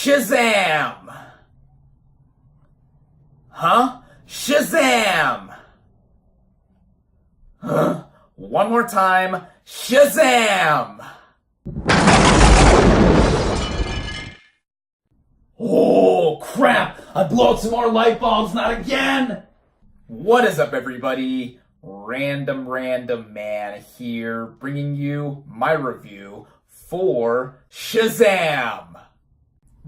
Shazam! Huh? Shazam! Huh? One more time. Shazam! Oh, crap! I blew out some more light bulbs, not again! What is up, everybody? Random Man here, bringing you my review for Shazam!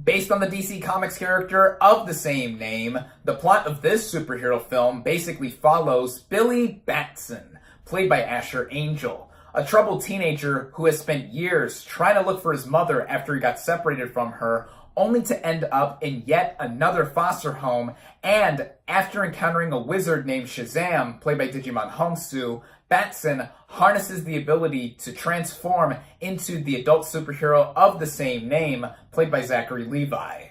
Based on the DC Comics character of the same name, the plot of this superhero film basically follows Billy Batson, played by Asher Angel, a troubled teenager who has spent years trying to look for his mother after he got separated from her, only to end up in yet another foster home, and after encountering a wizard named Shazam, played by Digimon Hongsu, Batson harnesses the ability to transform into the adult superhero of the same name, played by Zachary Levi.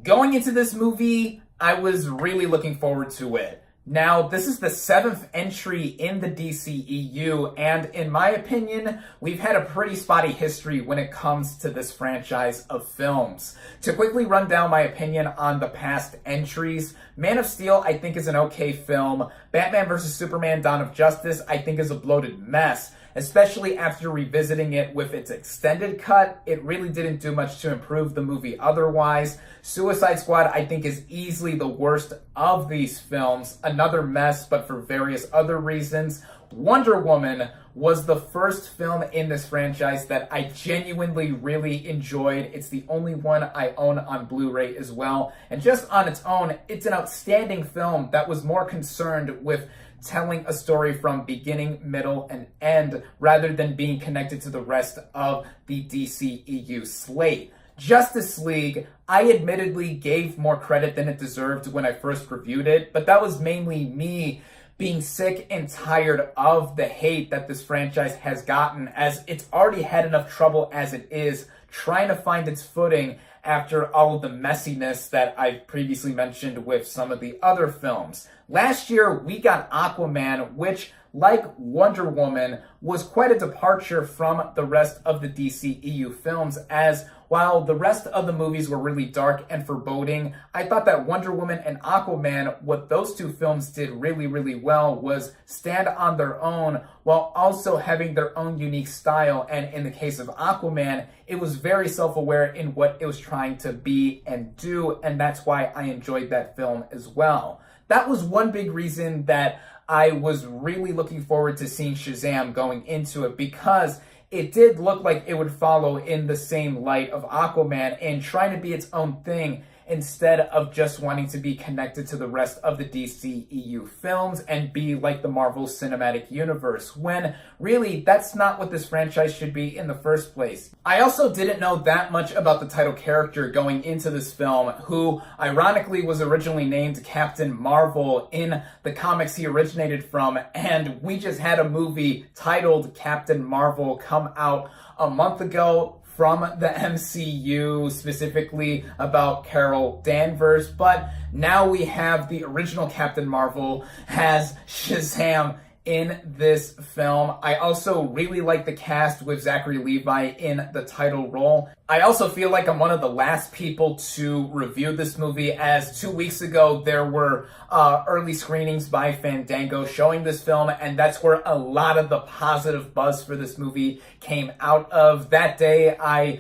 Going into this movie, I was really looking forward to it. Now, this is the 7th entry in the DCEU, and in my opinion, we've had a pretty spotty history when it comes to this franchise of films. To quickly run down my opinion on the past entries, Man of Steel I think is an okay film. Batman vs. Superman: Dawn of Justice I think is a bloated mess. Especially after revisiting it with its extended cut, it really didn't do much to improve the movie otherwise. Suicide Squad, I think, is easily the worst of these films. Another mess, but for various other reasons. Wonder Woman was the first film in this franchise that I genuinely really enjoyed. It's the only one I own on Blu-ray as well. And just on its own, it's an outstanding film that was more concerned with telling a story from beginning, middle, and end, rather than being connected to the rest of the DCEU slate. Justice League, I admittedly gave more credit than it deserved when I first reviewed it, but that was mainly me being sick and tired of the hate that this franchise has gotten, as it's already had enough trouble as it is trying to find its footing after all of the messiness that I've previously mentioned with some of the other films. Last year, we got Aquaman, which, like Wonder Woman, was quite a departure from the rest of the DCEU films, as while the rest of the movies were really dark and foreboding, I thought that Wonder Woman and Aquaman, what those two films did really, really well was stand on their own while also having their own unique style. And in the case of Aquaman, it was very self-aware in what it was trying to be and do, and that's why I enjoyed that film as well. That was one big reason that I was really looking forward to seeing Shazam going into it, because it did look like it would follow in the same light of Aquaman and trying to be its own thing instead of just wanting to be connected to the rest of the DCEU films and be like the Marvel Cinematic Universe, when really that's not what this franchise should be in the first place. I also didn't know that much about the title character going into this film, who ironically was originally named Captain Marvel in the comics he originated from, and we just had a movie titled Captain Marvel come out a month ago from the MCU, specifically about Carol Danvers, but now we have the original Captain Marvel as Shazam in this film. I also really like the cast with Zachary Levi in the title role. I also feel like I'm one of the last people to review this movie, as 2 weeks ago there were early screenings by Fandango showing this film, and that's where a lot of the positive buzz for this movie came out of. That day I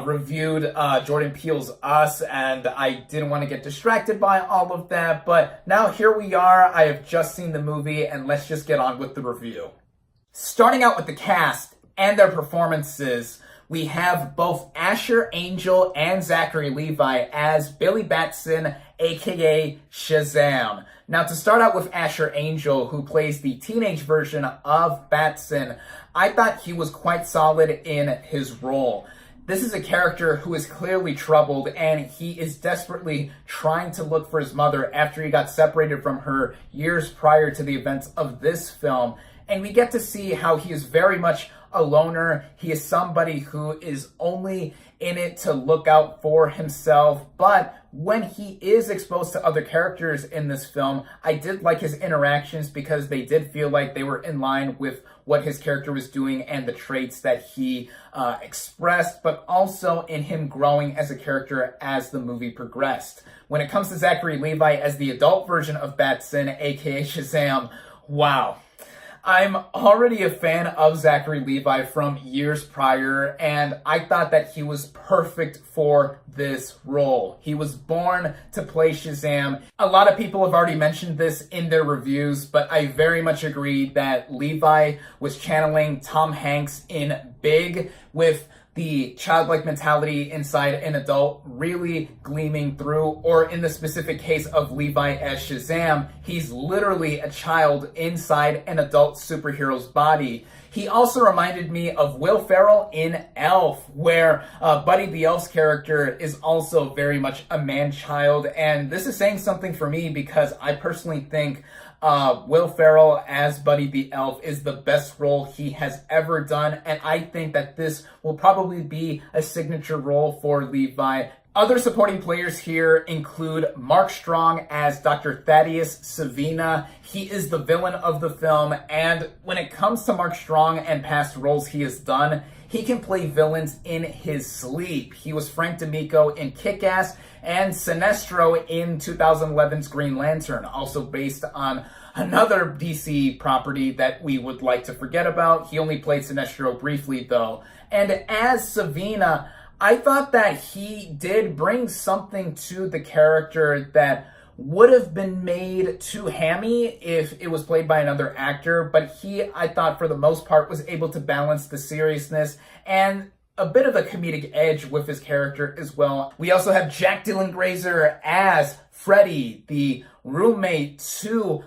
reviewed Jordan Peele's Us, and I didn't want to get distracted by all of that, but now here we are. I have just seen the movie, and let's just get on with the review. Starting out with the cast and their performances, we have both Asher Angel and Zachary Levi as Billy Batson, aka Shazam. Now, to start out with Asher Angel, who plays the teenage version of Batson, I thought he was quite solid in his role. This is a character who is clearly troubled, and he is desperately trying to look for his mother after he got separated from her years prior to the events of this film. And we get to see how he is very much a loner. He is somebody who is only in it to look out for himself, but when he is exposed to other characters in this film, I did like his interactions because they did feel like they were in line with what his character was doing and the traits that he expressed, but also in him growing as a character as the movie progressed. When it comes to Zachary Levi as the adult version of Batson, aka Shazam, wow. I'm already a fan of Zachary Levi from years prior, and I thought that he was perfect for this role. He was born to play Shazam. A lot of people have already mentioned this in their reviews, but I very much agree that Levi was channeling Tom Hanks in Big, with the childlike mentality inside an adult really gleaming through, or in the specific case of Levi as Shazam, he's literally a child inside an adult superhero's body. He also reminded me of Will Ferrell in Elf, where Buddy the Elf's character is also very much a man-child, and this is saying something for me because I personally think Will Ferrell as Buddy the Elf is the best role he has ever done, and I think that this will probably be a signature role for Levi. Other supporting players here include Mark Strong as Dr. Thaddeus Savina. He is the villain of the film, and when it comes to Mark Strong and past roles he has done, he can play villains in his sleep. He was Frank D'Amico in Kick-Ass and Sinestro in 2011's Green Lantern, also based on another DC property that we would like to forget about. He only played Sinestro briefly, though. And as Savina, I thought that he did bring something to the character that would have been made too hammy if it was played by another actor, but he, I thought, for the most part, was able to balance the seriousness and a bit of a comedic edge with his character as well. We also have Jack Dylan Grazer as Freddy, the roommate to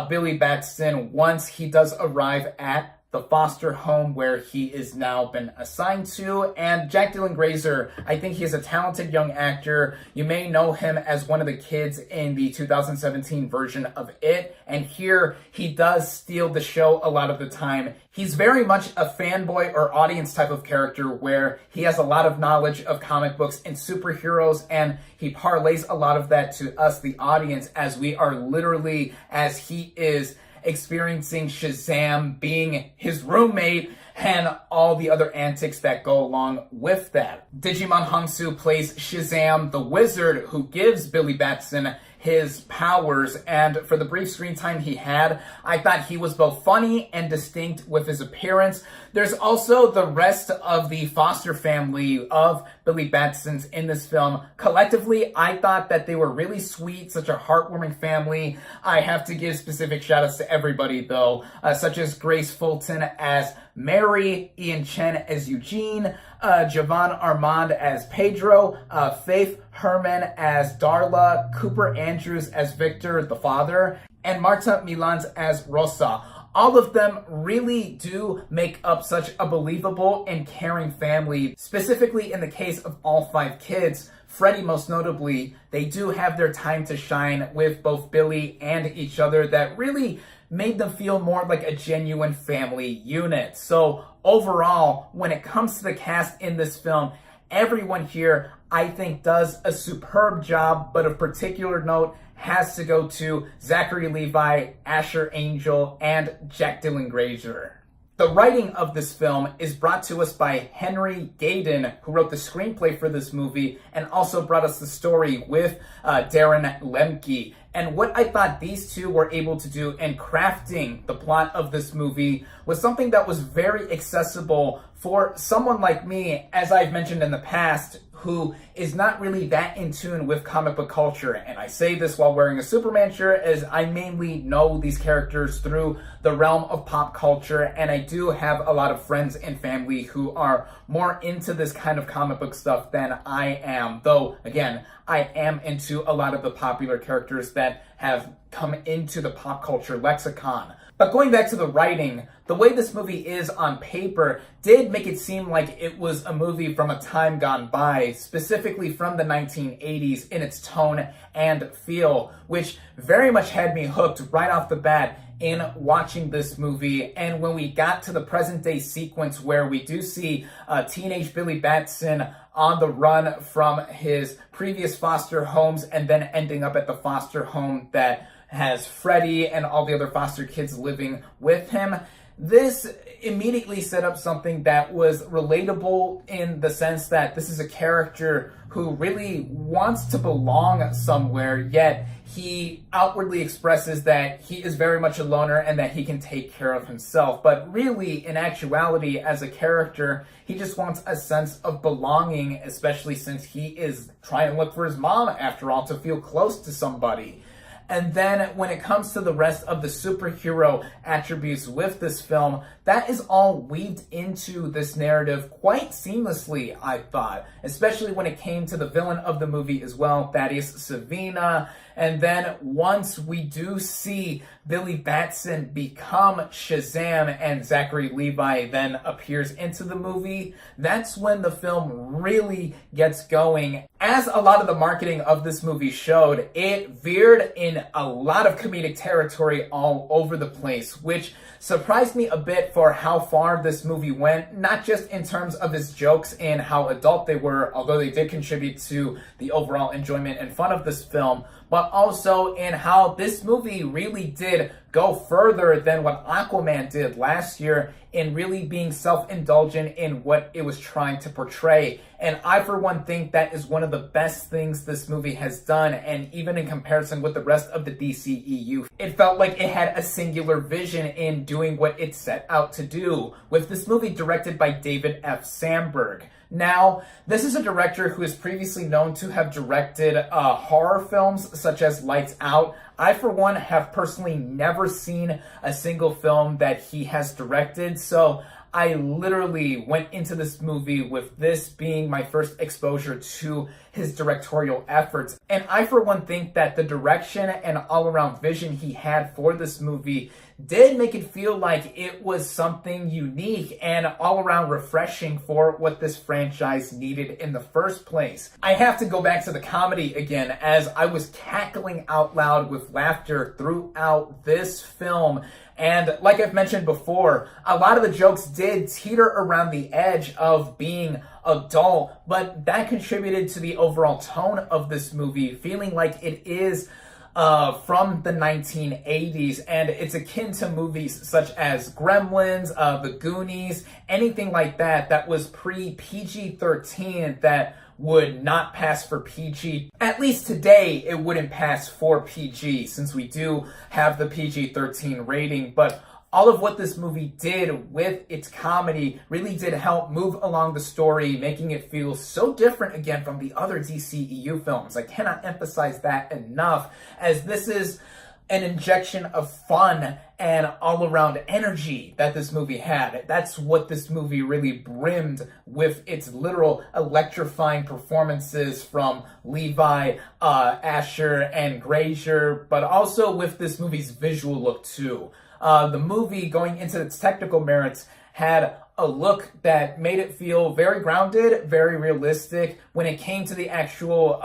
Billy Batson once he does arrive at the foster home where he is now been assigned to. And Jack Dylan Grazer, I think he is a talented young actor. You may know him as one of the kids in the 2017 version of It, and here he does steal the show a lot of the time. He's very much a fanboy or audience type of character where he has a lot of knowledge of comic books and superheroes, and he parlays a lot of that to us, the audience, as we are literally, as he is experiencing Shazam being his roommate and all the other antics that go along with that. Digimon Hongsu plays Shazam, the wizard who gives Billy Batson his powers, and for the brief screen time he had, I thought he was both funny and distinct with his appearance. There's also the rest of the foster family of Billy Batson's in this film. Collectively, I thought that they were really sweet, such a heartwarming family. I have to give specific shout-outs to everybody, though, such as Grace Fulton as Mary, Ian Chen as Eugene, Javon Armand as Pedro, Faith Herman as Darla, Cooper Andrews as Victor, the father, and Marta Milans as Rosa. All of them really do make up such a believable and caring family, specifically in the case of all 5 kids. Freddy, most notably, they do have their time to shine with both Billy and each other that really made them feel more like a genuine family unit. So overall, when it comes to the cast in this film, everyone here, I think, does a superb job, but of particular note has to go to Zachary Levi, Asher Angel, and Jack Dylan Grazer. The writing of this film is brought to us by Henry Gayden, who wrote the screenplay for this movie and also brought us the story with Darren Lemke. And what I thought these two were able to do in crafting the plot of this movie was something that was very accessible for someone like me, as I've mentioned in the past, who is not really that in tune with comic book culture. And I say this while wearing a Superman shirt, as I mainly know these characters through the realm of pop culture, and I do have a lot of friends and family who are more into this kind of comic book stuff than I am. Though, again, I am into a lot of the popular characters that have come into the pop culture lexicon. But going back to the writing, the way this movie is on paper did make it seem like it was a movie from a time gone by, specifically from the 1980s in its tone and feel, which very much had me hooked right off the bat in watching this movie. And when we got to the present day sequence where we do see teenage Billy Batson on the run from his previous foster homes and then ending up at the foster home that has Freddie and all the other foster kids living with him, this immediately set up something that was relatable in the sense that this is a character who really wants to belong somewhere, yet he outwardly expresses that he is very much a loner and that he can take care of himself. But really, in actuality, as a character, he just wants a sense of belonging, especially since he is trying to look for his mom, after all, to feel close to somebody. And then when it comes to the rest of the superhero attributes with this film, that is all weaved into this narrative quite seamlessly, I thought. Especially when it came to the villain of the movie as well, Thaddeus Savina. And then once we do see Billy Batson become Shazam and Zachary Levi then appears into the movie, that's when the film really gets going. As a lot of the marketing of this movie showed, it veered in a lot of comedic territory all over the place, which surprised me a bit for how far this movie went, not just in terms of its jokes and how adult they were, although they did contribute to the overall enjoyment and fun of this film, but also in how this movie really did go further than what Aquaman did last year in really being self-indulgent in what it was trying to portray. And I, for one, think that is one of the best things this movie has done, and even in comparison with the rest of the DCEU, it felt like it had a singular vision in doing what it set out to do, with this movie directed by David F. Sandberg. Now, this is a director who is previously known to have directed horror films such as Lights Out. I, for one, have personally never seen a single film that he has directed, so I literally went into this movie with this being my first exposure to his directorial efforts. And I, for one, think that the direction and all-around vision he had for this movie did make it feel like it was something unique and all-around refreshing for what this franchise needed in the first place. I have to go back to the comedy again, as I was cackling out loud with laughter throughout this film. And like I've mentioned before, a lot of the jokes did teeter around the edge of being adult, but that contributed to the overall tone of this movie, feeling like it is from the 1980s, and it's akin to movies such as Gremlins, The Goonies, anything like that that was pre-PG-13 that would not pass for PG. At least today, it wouldn't pass for PG, since we do have the PG-13 rating, but all of what this movie did with its comedy really did help move along the story, making it feel so different again from the other DCEU films. I cannot emphasize that enough, as this is an injection of fun and all-around energy that this movie had. That's what this movie really brimmed with its literal electrifying performances from Levi, Asher, and Grazer, but also with this movie's visual look too. The movie, going into its technical merits, had a look that made it feel very grounded, very realistic. When it came to the actual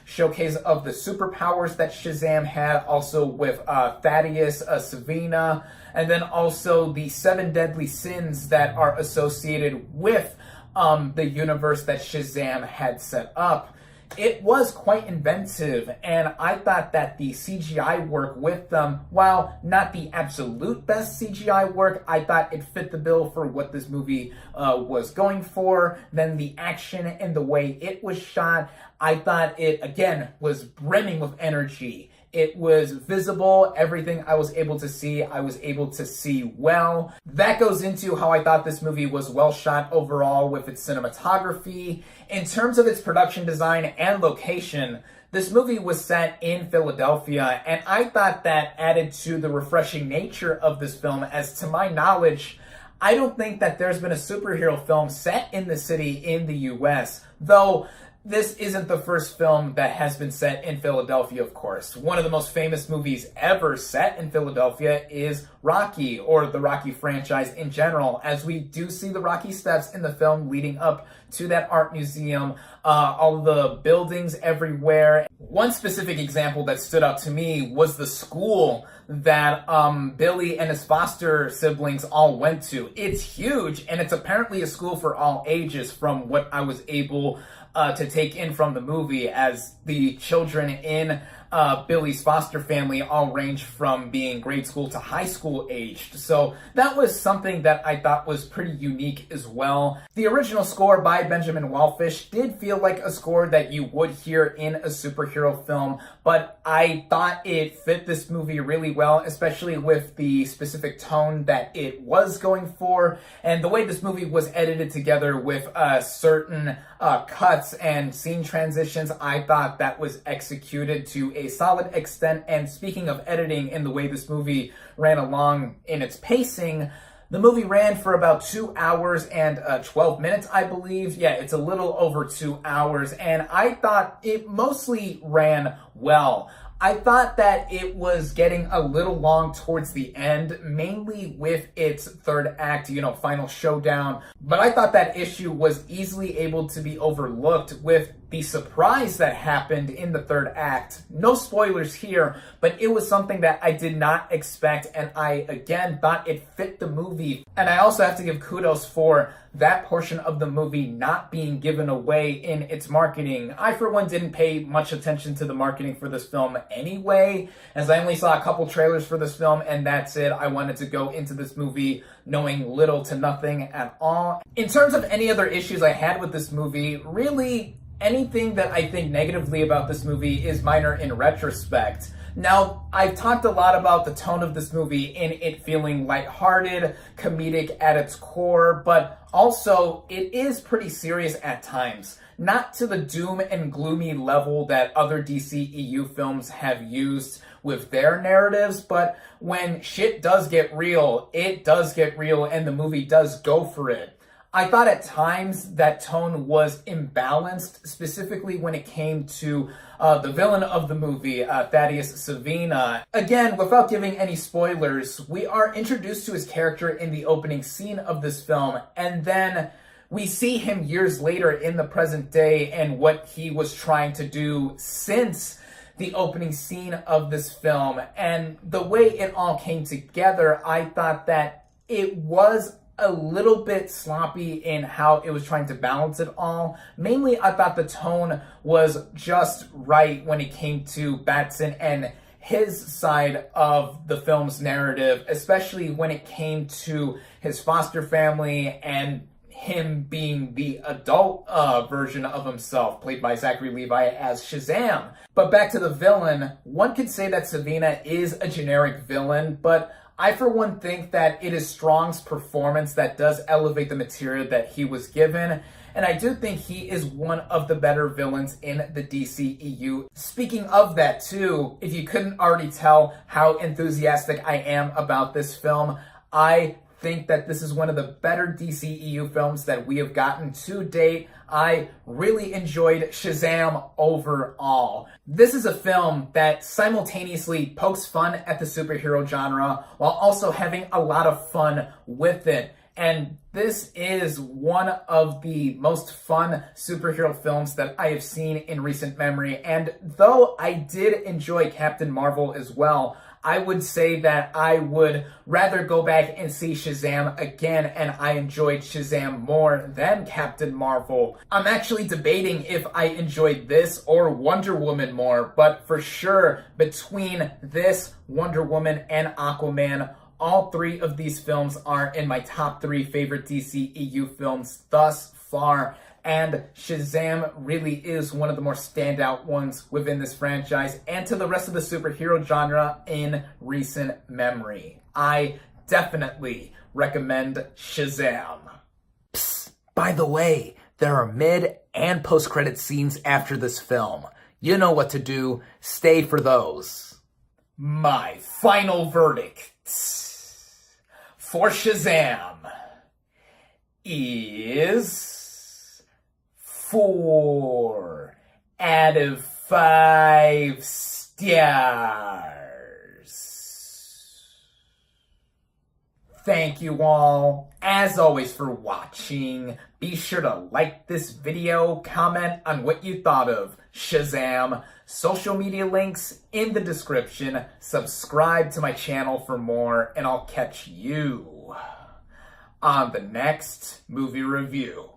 showcase of the superpowers that Shazam had, also with Thaddeus Savina, and then also the 7 deadly sins that are associated with the universe that Shazam had set up. It was quite inventive, and I thought that the CGI work with them, while not the absolute best CGI work, I thought it fit the bill for what this movie was going for. Then the action and the way it was shot, I thought it, again, was brimming with energy. It was visible. Everything I was able to see well. That goes into how I thought this movie was well shot overall with its cinematography. In terms of its production design and location, this movie was set in Philadelphia, and I thought that added to the refreshing nature of this film, as to my knowledge, I don't think that there's been a superhero film set in the city in the US, though This isn't the first film that has been set in Philadelphia, of course. One of the most famous movies ever set in Philadelphia is Rocky, or the Rocky franchise in general, as we do see the Rocky steps in the film leading up to that art museum, all the buildings everywhere. One specific example that stood out to me was the school that Billy and his foster siblings all went to. It's huge, and it's apparently a school for all ages from what I was able to take in from the movie, as the children in Billy's foster family all range from being grade school to high school aged. So that was something that I thought was pretty unique as well. The original score by Benjamin Wallfish did feel like a score that you would hear in a superhero film, but I thought it fit this movie really well, especially with the specific tone that it was going for, and the way this movie was edited together with certain cuts and scene transitions. I thought that was executed to a solid extent. And speaking of editing and the way this movie ran along in its pacing, the movie ran for about 2 hours and 12 minutes, I believe. Yeah, it's a little over 2 hours, and I thought it mostly ran well. I thought that it was getting a little long towards the end, mainly with its third act, final showdown. But I thought that issue was easily able to be overlooked with the surprise that happened in the third act. No spoilers here, but it was something that I did not expect, and I, again, thought it fit the movie. And I also have to give kudos for that portion of the movie not being given away in its marketing. I, for one, didn't pay much attention to the marketing for this film anyway, as I only saw a couple trailers for this film, and that's it. I wanted to go into this movie knowing little to nothing at all. In terms of any other issues I had with this movie, really, anything that I think negatively about this movie is minor in retrospect. Now, I've talked a lot about the tone of this movie in it feeling lighthearted, comedic at its core, but also it is pretty serious at times. Not to the doom and gloomy level that other DCEU films have used with their narratives, but when shit does get real, it does get real, and the movie does go for it. I thought at times that tone was imbalanced, specifically when it came to the villain of the movie, Thaddeus Savina. Again, without giving any spoilers, we are introduced to his character in the opening scene of this film, and then we see him years later in the present day and what he was trying to do since the opening scene of this film. And the way it all came together, I thought that it was a little bit sloppy in how it was trying to balance it all. Mainly, I thought the tone was just right when it came to Batson and his side of the film's narrative, especially when it came to his foster family and him being the adult version of himself, played by Zachary Levi as Shazam. But back to the villain, one could say that Savina is a generic villain, but I, for one, think that it is Strong's performance that does elevate the material that he was given, and I do think he is one of the better villains in the DCEU. Speaking of that, too, if you couldn't already tell how enthusiastic I am about this film, I think that this is one of the better DCEU films that we have gotten to date. I really enjoyed Shazam overall. This is a film that simultaneously pokes fun at the superhero genre while also having a lot of fun with it. And this is one of the most fun superhero films that I have seen in recent memory. And though I did enjoy Captain Marvel as well, I would say that I would rather go back and see Shazam again, and I enjoyed Shazam more than Captain Marvel. I'm actually debating if I enjoyed this or Wonder Woman more, but for sure, between this, Wonder Woman, and Aquaman, all three of these films are in my top 3 favorite DCEU films thus far. And Shazam really is one of the more standout ones within this franchise and to the rest of the superhero genre in recent memory. I definitely recommend Shazam. Psst, by the way, there are mid and post-credit scenes after this film. You know what to do. Stay for those. My final verdict for Shazam is 4. out of 5 stars. Thank you all, as always, for watching. Be sure to like this video, comment on what you thought of Shazam, social media links in the description, subscribe to my channel for more, and I'll catch you on the next movie review.